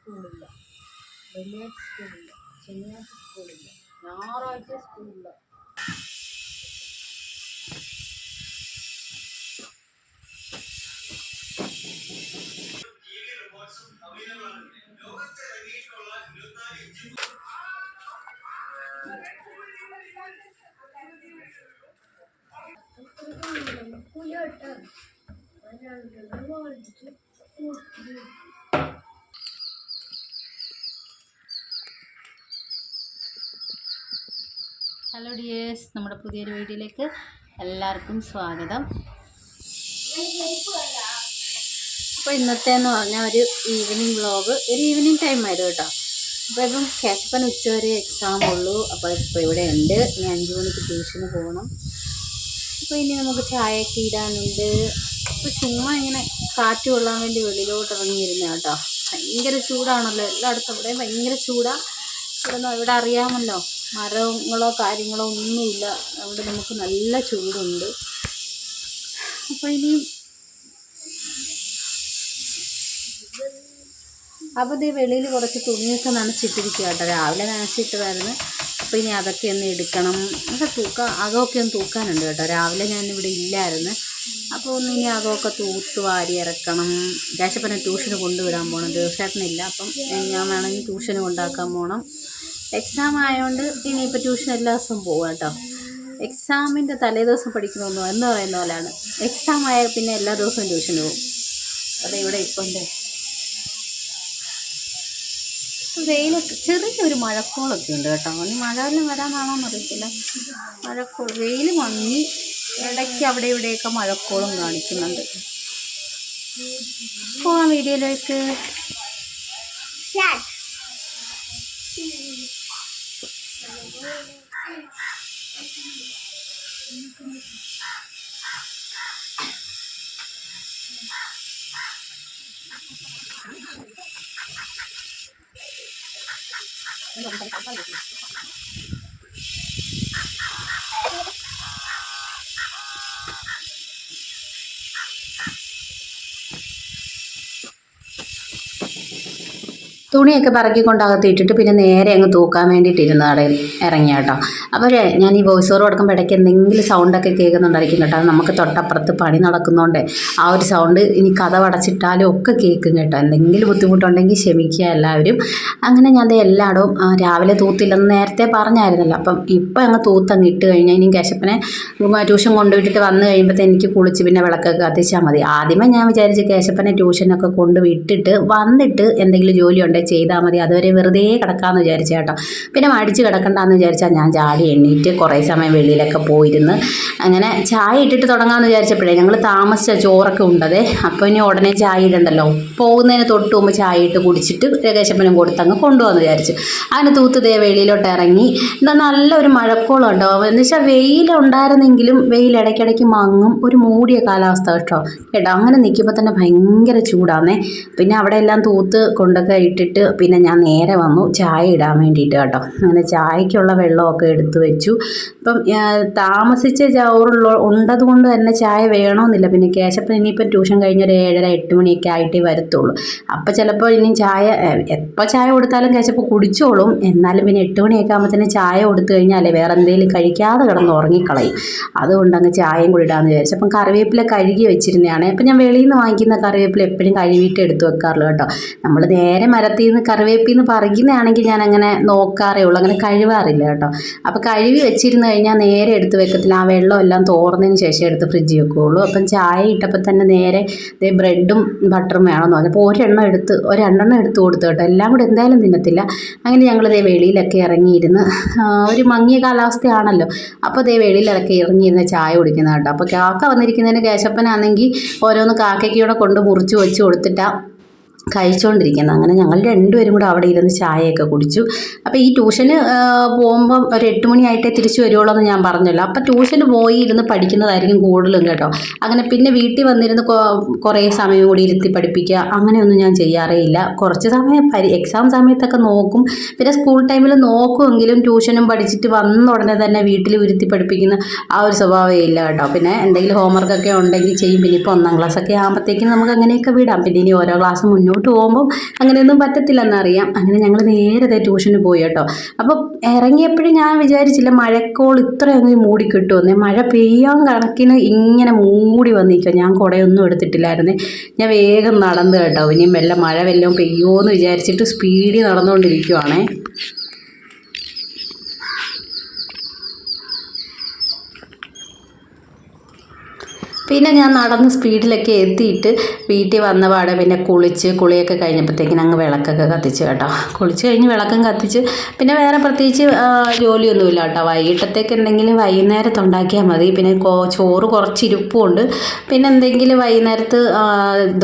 സ്കൂളില്ല, വെള്ളിയാഴ്ച സ്കൂളില്ല, ശനിയാഴ്ച സ്കൂളില്ല, ഞായറാഴ്ച സ്കൂളില്ല. ഹലോ ഡിയേഴ്സ്, നമ്മുടെ പുതിയൊരു വീഡിയോയിലേക്ക് എല്ലാവർക്കും സ്വാഗതം. അപ്പോൾ ഇന്നത്തേന്ന് പറഞ്ഞാൽ ഒരു ഈവനിങ് വ്ളോഗ്, ഒരു ഈവനിങ് ടൈം ആയിരുന്നു കേട്ടോ. അപ്പോൾ ഇപ്പം കേശപ്പൻ ഉച്ചവരെ എക്സാം ഉള്ളൂ. അപ്പോൾ ഇപ്പോൾ ഇവിടെ ഉണ്ട്. ഇനി 5 മണിക്ക് ട്യൂഷന് പോകണം. അപ്പോൾ ഇനി നമുക്ക് ചായയൊക്കെ ഇടാനുണ്ട്. അപ്പോൾ ചുമ്മാ ഇങ്ങനെ കാറ്റ് കൊള്ളാൻ വേണ്ടി വെളിയിലോട്ട് ഇറങ്ങിയിരുന്ന കേട്ടോ. ഭയങ്കര ചൂടാണല്ലോ എല്ലായിടത്തും. ഇവിടെ ഭയങ്കര ചൂടാണ്. ഇവിടെ അറിയാമല്ലോ, മരങ്ങളോ കാര്യങ്ങളോ ഒന്നുമില്ല. അവിടെ നമുക്ക് നല്ല ചൂടുണ്ട്. അപ്പോൾ ഇനി അപ്പോൾ വെളിയിൽ കുറച്ച് തുണിയൊക്കെ നനച്ചിട്ടിരിക്കുക കേട്ടോ. രാവിലെ നനച്ചിട്ടതായിരുന്നു. അപ്പോൾ ഇനി അതൊക്കെ ഒന്ന് എടുക്കണം. അകമൊക്കെ ഒന്ന് തൂക്കാനുണ്ട് കേട്ടോ. രാവിലെ ഞാനിവിടെ ഇല്ലായിരുന്നു. അപ്പോൾ ഒന്ന് ഇനി അകമൊക്കെ തൂത്ത് വാരി ഇറക്കണം. കേശപ്പനെ ട്യൂഷന് കൊണ്ടുവിടാൻ പോകണം. തീർച്ചയായിട്ടുമില്ല. അപ്പം ഞാൻ വേണമെങ്കിൽ ട്യൂഷന് കൊണ്ടാക്കാൻ പോകണം. എക്സാം ആയതുകൊണ്ട് ഇനിയിപ്പോൾ ട്യൂഷൻ എല്ലാ ദിവസവും പോകും കേട്ടോ. എക്സാമിൻ്റെ തലേദിവസം പഠിക്കണമെന്നോ എന്ന് പറയുന്ന പോലെയാണ്. എക്സാം ആയാൽ പിന്നെ എല്ലാ ദിവസവും ട്യൂഷന് പോകും. അതെ, ഇവിടെ ഇപ്പോൾ ഉണ്ട് വെയിലൊക്കെ, ചെറിയൊരു മഴക്കോളൊക്കെ ഉണ്ട് കേട്ടോ. ഇനി മഴയെല്ലാം വരാനാണോന്ന് അറിയത്തില്ല. മഴക്കോൾ, വെയിൽ മങ്ങി ഇടയ്ക്ക് അവിടെ ഇവിടെയൊക്കെ മഴക്കോളും കാണിക്കുന്നുണ്ട്. പോകാം വീഡിയോയിലേക്ക്. തുണിയൊക്കെ പറക്കിക്കൊണ്ട് അകത്തിട്ടിട്ട് പിന്നെ നേരെ അങ്ങ് തൂക്കാൻ വേണ്ടിയിട്ടിരുന്ന കടയിൽ ഇറങ്ങിയ കേട്ടോ. അപ്പോൾ ഞാൻ ഈ വോയിസ് ഓവർ കൊടുക്കുമ്പോൾ ഇടയ്ക്ക് എന്തെങ്കിലും സൗണ്ടൊക്കെ കേൾക്കുന്നുണ്ടായിരിക്കും കേട്ടോ. അത് നമുക്ക് തൊട്ടപ്പുറത്ത് പണി നടക്കുന്നതുകൊണ്ട് ആ ഒരു സൗണ്ട് ഇനി കതവടച്ചിട്ടാലും ഒക്കെ കേൾക്കും കേട്ടോ. എന്തെങ്കിലും ബുദ്ധിമുട്ടുണ്ടെങ്കിൽ ക്ഷമിക്കുക എല്ലാവരും. അങ്ങനെ ഞാൻ എല്ലായിടവും രാവിലെ തൂത്തില്ലെന്ന് നേരത്തെ പറഞ്ഞായിരുന്നല്ലോ. അപ്പം ഇപ്പം അങ്ങ് തൂത്തങ്ങ് ഇട്ട് കഴിഞ്ഞാൽ ഇനി കേശപ്പനെ ട്യൂഷൻ കൊണ്ടുവിട്ടിട്ട് വന്നു കഴിയുമ്പോഴത്തെ എനിക്ക് കുളിച്ച് പിന്നെ വിളക്കൊക്കെ കത്തിച്ചാൽ മതി. ആദ്യമേ ഞാൻ വിചാരിച്ച് കേശപ്പനെ ട്യൂഷനൊക്കെ കൊണ്ടുവിട്ടിട്ട് വന്നിട്ട് എന്തെങ്കിലും ജോലി ഉണ്ടെങ്കിൽ ചെയ്താൽ മതി. അതുവരെ വെറുതെ കിടക്കാമെന്ന് വിചാരിച്ചു കേട്ടോ. പിന്നെ മടിച്ച് കിടക്കണ്ടെന്ന് വിചാരിച്ചാൽ ഞാൻ ചാടി എണ്ണീറ്റ് കുറേ സമയം വെളിയിലൊക്കെ പോയിരുന്ന് അങ്ങനെ ചായ ഇട്ടിട്ട് തുടങ്ങാമെന്ന് വിചാരിച്ചപ്പോഴേ ഞങ്ങൾ താമസിച്ച ചോറൊക്കെ ഉണ്ടതേ. അപ്പോൾ ഇനി ഉടനെ ചായ ഇടണ്ടല്ലോ. പോകുന്നതിന് തൊട്ട് മുമ്പ് ചായ ഇട്ട് കുടിച്ചിട്ട് കേശപ്പനും കൊടുത്തങ്ങ് കൊണ്ടുപോകാമെന്ന് വിചാരിച്ചു. അങ്ങനെ തൂത്ത് വെളിയിലോട്ട് ഇറങ്ങി. എന്താ നല്ലൊരു മഴക്കോളം ഉണ്ടോ എന്ന് വെച്ചാൽ വെയിലുണ്ടായിരുന്നെങ്കിലും വെയിൽ ഇടയ്ക്കിടയ്ക്ക് മങ്ങും. ഒരു മൂടിയ കാലാവസ്ഥ കേട്ടോ. അങ്ങനെ നിൽക്കുമ്പോൾ തന്നെ ഭയങ്കര ചൂടാന്നേ. പിന്നെ അവിടെ എല്ലാം തൂത്ത് കൊണ്ടൊക്കെ ഇട്ടിട്ട് പിന്നെ ഞാൻ നേരെ വന്നു ചായ ഇടാൻ വേണ്ടിയിട്ട് കേട്ടോ. അങ്ങനെ ചായക്കുള്ള വെള്ളമൊക്കെ എടുത്തു വെച്ചു. ഇപ്പം താമസിച്ച ചോറുള്ള ഉണ്ടതുകൊണ്ട് തന്നെ ചായ വേണമെന്നില്ല. പിന്നെ കേശപ്പൻ ഇനിയിപ്പം ട്യൂഷൻ കഴിഞ്ഞൊരു 7:30-8 മണിയൊക്കെ ആയിട്ടേ വരത്തുള്ളൂ. അപ്പോൾ ചിലപ്പോൾ ഇനി ചായ എപ്പോൾ ചായ കൊടുത്താലും കേശപ്പം കുടിച്ചോളും. എന്നാലും പിന്നെ 8 മണിയൊക്കെ ആകുമ്പോഴത്തേനും ചായ കൊടുത്തു കഴിഞ്ഞാലേ വേറെ എന്തെങ്കിലും കഴിക്കാതെ കിടന്ന് ഉറങ്ങിക്കളയും. അതുകൊണ്ട് അങ്ങ് ചായയും കൂടി ഇടാമെന്ന് വിചാരിച്ചു. അപ്പം കറിവേപ്പില കഴുകി വെച്ചിരുന്നതാണ്. അപ്പം ഞാൻ വെളിയിൽ നിന്ന് വാങ്ങിക്കുന്ന കറിവേപ്പില എപ്പോഴും കഴുകിയിട്ട് എടുത്ത് വെക്കാറുള്ളൂ കേട്ടോ. നമ്മൾ നേരെ മരത്തിൽ നിന്ന് കറിവേപ്പിൽ നിന്ന് പറിക്കുന്നതാണെങ്കിൽ ഞാൻ അങ്ങനെ നോക്കാറേ ഉള്ളൂ, അങ്ങനെ കഴുകാറില്ല കേട്ടോ. അപ്പോൾ കഴുകി വെച്ചിരുന്ന് കഴിഞ്ഞാൽ നേരെ എടുത്ത് വെക്കത്തില്ല. ആ വെള്ളം എല്ലാം തോർന്നതിന് ശേഷം എടുത്ത് ഫ്രിഡ്ജിൽ വെക്കുകയുള്ളൂ. അപ്പം ചായ ഇട്ടപ്പോൾ തന്നെ നേരെ ബ്രെഡും ബട്ടറും വേണമെന്ന് പറഞ്ഞപ്പോൾ ഒരെണ്ണം എടുത്ത് കൊടുത്തു കേട്ടോ. എല്ലാം കൂടെ എന്തായാലും തിന്നത്തില്ല. അങ്ങനെ ഞങ്ങൾ വെളിയിലൊക്കെ ഇറങ്ങിയിരുന്ന് ഒരു മങ്ങിയ കാലാവസ്ഥയാണല്ലോ. അപ്പോൾ വെളിയിലൊക്കെ ഇറങ്ങിയിരുന്ന് ചായ കുടിക്കുന്നത് കേട്ടോ. അപ്പോൾ കാക്ക വന്നിരിക്കുന്നതിന് കേശപ്പനാണെങ്കിൽ ഓരോന്ന് കാക്കയ്ക്കൂടെ കൊണ്ട് മുറിച്ച് വെച്ച് കൊടുത്തിട്ടാണ് കഴിച്ചുകൊണ്ടിരിക്കുന്നത്. അങ്ങനെ ഞങ്ങൾ രണ്ടുപേരും കൂടെ അവിടെ ഇരുന്ന് ചായയൊക്കെ കുടിച്ചു. അപ്പോൾ ഈ ട്യൂഷന് പോകുമ്പം ഒരു 8 മണിയായിട്ടേ തിരിച്ചു വരുവുള്ളൂ എന്ന് ഞാൻ പറഞ്ഞല്ലോ. അപ്പോൾ ട്യൂഷന് പോയി ഇരുന്ന് പഠിക്കുന്നതായിരിക്കും കൂടുതലും കേട്ടോ. അങ്ങനെ പിന്നെ വീട്ടിൽ വന്നിരുന്ന് കുറേ സമയം കൂടി ഇരുത്തി പഠിപ്പിക്കുക അങ്ങനെയൊന്നും ഞാൻ ചെയ്യാറേ ഇല്ല. കുറച്ച് സമയം എക്സാം സമയത്തൊക്കെ നോക്കും. പിന്നെ സ്കൂൾ ടൈമിൽ നോക്കുമെങ്കിലും ട്യൂഷനും പഠിച്ചിട്ട് വന്ന ഉടനെ തന്നെ വീട്ടിൽ ഇരുത്തി പഠിപ്പിക്കുന്ന ആ ഒരു സ്വഭാവമേ ഇല്ല കേട്ടോ. പിന്നെ എന്തെങ്കിലും ഹോംവർക്കൊക്കെ ഉണ്ടെങ്കിൽ ചെയ്യും. പിന്നെ ഇപ്പോൾ 1ാം ക്ലാസ്സൊക്കെ ആകുമ്പോഴത്തേക്കും നമുക്ക് അങ്ങനെയൊക്കെ വിടാം. പിന്നെ ഇനി ഓരോ ക്ലാസ് മുന്നോട്ട് പോകുമ്പോൾ അങ്ങനെയൊന്നും പറ്റത്തില്ലെന്നറിയാം. അങ്ങനെ ഞങ്ങൾ നേരത്തെ ട്യൂഷന് പോയി കേട്ടോ. അപ്പോൾ ഇറങ്ങിയപ്പോഴും ഞാൻ വിചാരിച്ചില്ല മഴക്കോൾ ഇത്രയങ്ങ് മൂടി കിട്ടുമെന്നേ. മഴ പെയ്യാൻ കണക്കിന് ഇങ്ങനെ മൂടി വന്നിരിക്കുക. ഞാൻ കുടയൊന്നും എടുത്തിട്ടില്ലായിരുന്നേ. ഞാൻ വേഗം നടന്നു കേട്ടോ. ഇനിയും മഴ വല്ലതും പെയ്യുമോ എന്ന് വിചാരിച്ചിട്ട് സ്പീഡിൽ നടന്നുകൊണ്ടിരിക്കുവാണേ. പിന്നെ ഞാൻ നടന്ന് സ്പീഡിലൊക്കെ എത്തിയിട്ട് വീട്ടിൽ വന്ന പാടെ പിന്നെ കുളിയൊക്കെ കഴിഞ്ഞപ്പോഴത്തേക്കിന് അങ്ങ് വിളക്കൊക്കെ കത്തിച്ച് കേട്ടോ. കുളിച്ച് കഴിഞ്ഞ് വിളക്കം കത്തിച്ച് പിന്നെ വേറെ പ്രത്യേകിച്ച് ജോലിയൊന്നുമില്ല കേട്ടോ. വൈകിട്ടത്തേക്ക് എന്തെങ്കിലും വൈകുന്നേരത്ത് ഉണ്ടാക്കിയാൽ മതി. പിന്നെ ചോറ് കുറച്ച് ഇരിപ്പുണ്ട്. പിന്നെ എന്തെങ്കിലും വൈകുന്നേരത്ത്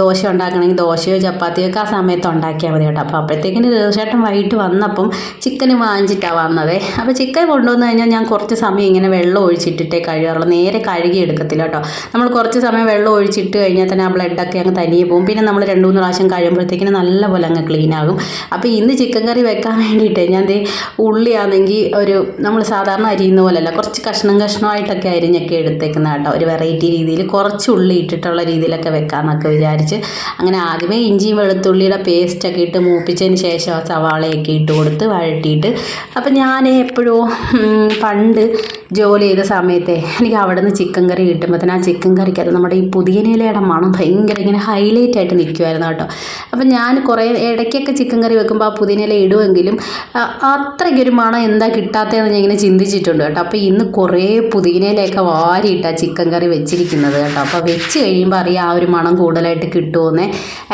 ദോശ ഉണ്ടാക്കണമെങ്കിൽ ദോശയോ ചപ്പാത്തിയോ ഒക്കെ ആ സമയത്ത് ഉണ്ടാക്കിയാൽ മതി കേട്ടോ. അപ്പോൾ അപ്പോഴത്തേക്കിന് തീർച്ചയായിട്ടും വൈകിട്ട് വന്നപ്പം ചിക്കന് വാങ്ങിച്ചിട്ടാണ് വന്നതേ. അപ്പോൾ ചിക്കൻ കൊണ്ടുവന്ന് കഴിഞ്ഞാൽ ഞാൻ കുറച്ച് സമയം ഇങ്ങനെ വെള്ളം ഒഴിച്ചിട്ടിട്ടേ കഴുകാറുള്ളൂ. നേരെ കഴുകി എടുക്കത്തില്ല കേട്ടോ. നമ്മൾ കുറച്ച് സമയം വെള്ളം ഒഴിച്ചിട്ട് കഴിഞ്ഞാൽ തന്നെ ആ ബ്ലഡൊക്കെ അങ്ങ് തനിയെ പോകും. പിന്നെ നമ്മൾ 2-3 പ്രാവശ്യം കഴിയുമ്പോഴത്തേക്കിന് നല്ലപോലെ അങ്ങ് ക്ലീൻ ആകും. അപ്പോൾ ഇന്ന് ചിക്കൻ കറി വെക്കാൻ വേണ്ടിയിട്ട് ഞാൻ ഉള്ളിയാണെങ്കിൽ നമ്മൾ സാധാരണ അരിയുന്ന പോലെയല്ല, കുറച്ച് കഷ്ണമായിട്ടൊക്കെ അരിഞ്ഞൊക്കെ എടുത്തേക്കുന്ന കേട്ടോ. ഒരു വെറൈറ്റി രീതിയിൽ കുറച്ച് ഉള്ളി ഇട്ടിട്ടുള്ള രീതിയിലൊക്കെ വെക്കാമെന്നൊക്കെ വിചാരിച്ച് അങ്ങനെ ആദ്യമേ ഇഞ്ചിയും വെളുത്തുള്ളിയുടെ പേസ്റ്റൊക്കെ ഇട്ട് മൂപ്പിച്ചതിന് ശേഷം ആ സവാളയൊക്കെ ഇട്ട് കൊടുത്ത് വഴറ്റിയിട്ട്. അപ്പം ഞാൻ എപ്പോഴും പണ്ട് ജോലി ചെയ്ത സമയത്തെ എനിക്ക് അവിടെ നിന്ന് ചിക്കൻ കറി കിട്ടുമ്പോൾ തന്നെ ആ ചിക്കൻ കറിക്കകത്ത് നമ്മുടെ ഈ പുതിയനയിലയുടെ മണം ഭയങ്കര ഇങ്ങനെ ഹൈലൈറ്റ് ആയിട്ട് നിൽക്കുമായിരുന്നു കേട്ടോ. അപ്പം ഞാൻ കുറേ ഇടയ്ക്കൊക്കെ ചിക്കൻ കറി വെക്കുമ്പോൾ ആ പുതിയനയില ഇടുമെങ്കിലും അത്രയ്ക്കൊരു മണം എന്താ കിട്ടാത്തതെന്ന് ഞാൻ ഇങ്ങനെ ചിന്തിച്ചിട്ടുണ്ട് കേട്ടോ. അപ്പോൾ ഇന്ന് കുറേ പുതിയനയിലയൊക്കെ വാരിയിട്ടാണ് ചിക്കൻ കറി വെച്ചിരിക്കുന്നത് കേട്ടോ. അപ്പോൾ വെച്ച് കഴിയുമ്പോൾ അറിയാം ആ ഒരു മണം കൂടുതലായിട്ട് കിട്ടുമെന്നേ.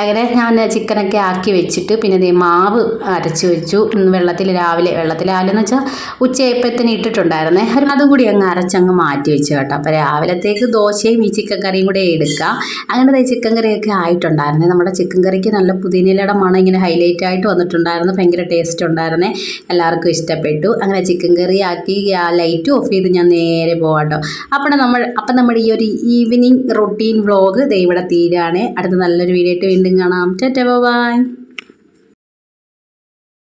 അങ്ങനെ ഞാൻ ചിക്കനൊക്കെ ആക്കി വെച്ചിട്ട് പിന്നെ മാവ് അരച്ച് വെച്ചു. വെള്ളത്തിൽ രാവിലെ എന്ന് വെച്ചാൽ ഉച്ചയായപ്പോഴത്തേന് ഇട്ടിട്ടുണ്ടായിരുന്നേ. അതും കൂടി അങ്ങ് അരച്ചങ്ങ് മാറ്റി വെച്ചു കേട്ടോ. അപ്പോൾ രാവിലത്തേക്ക് ദോശയും ഈ ചിക്കൻ കറിയും കൂടെ എടുക്കുക. അങ്ങനെ ചിക്കൻ കറിയൊക്കെ ആയിട്ടുണ്ടായിരുന്നേ. നമ്മുടെ ചിക്കൻ കറിക്ക് നല്ല പുതിനയിലയുടെ മണം ഇങ്ങനെ ഹൈലൈറ്റ് ആയിട്ട് വന്നിട്ടുണ്ടായിരുന്നു. ഭയങ്കര ടേസ്റ്റ് ഉണ്ടായിരുന്നേ. എല്ലാവർക്കും ഇഷ്ടപ്പെട്ടു. അങ്ങനെ ചിക്കൻ കറി ആക്കി ലൈറ്റ് ഓഫ് ചെയ്ത് ഞാൻ നേരെ പോകാം കേട്ടോ. അപ്പം നമ്മുടെ ഈ ഒരു ഈവനിങ് റൊട്ടീൻ വ്ളോഗ് ഇവിടെ തീരുകയാണ്. അടുത്ത നല്ലൊരു വീഡിയോ ആയിട്ട് വീണ്ടും കാണാം. Tata bye.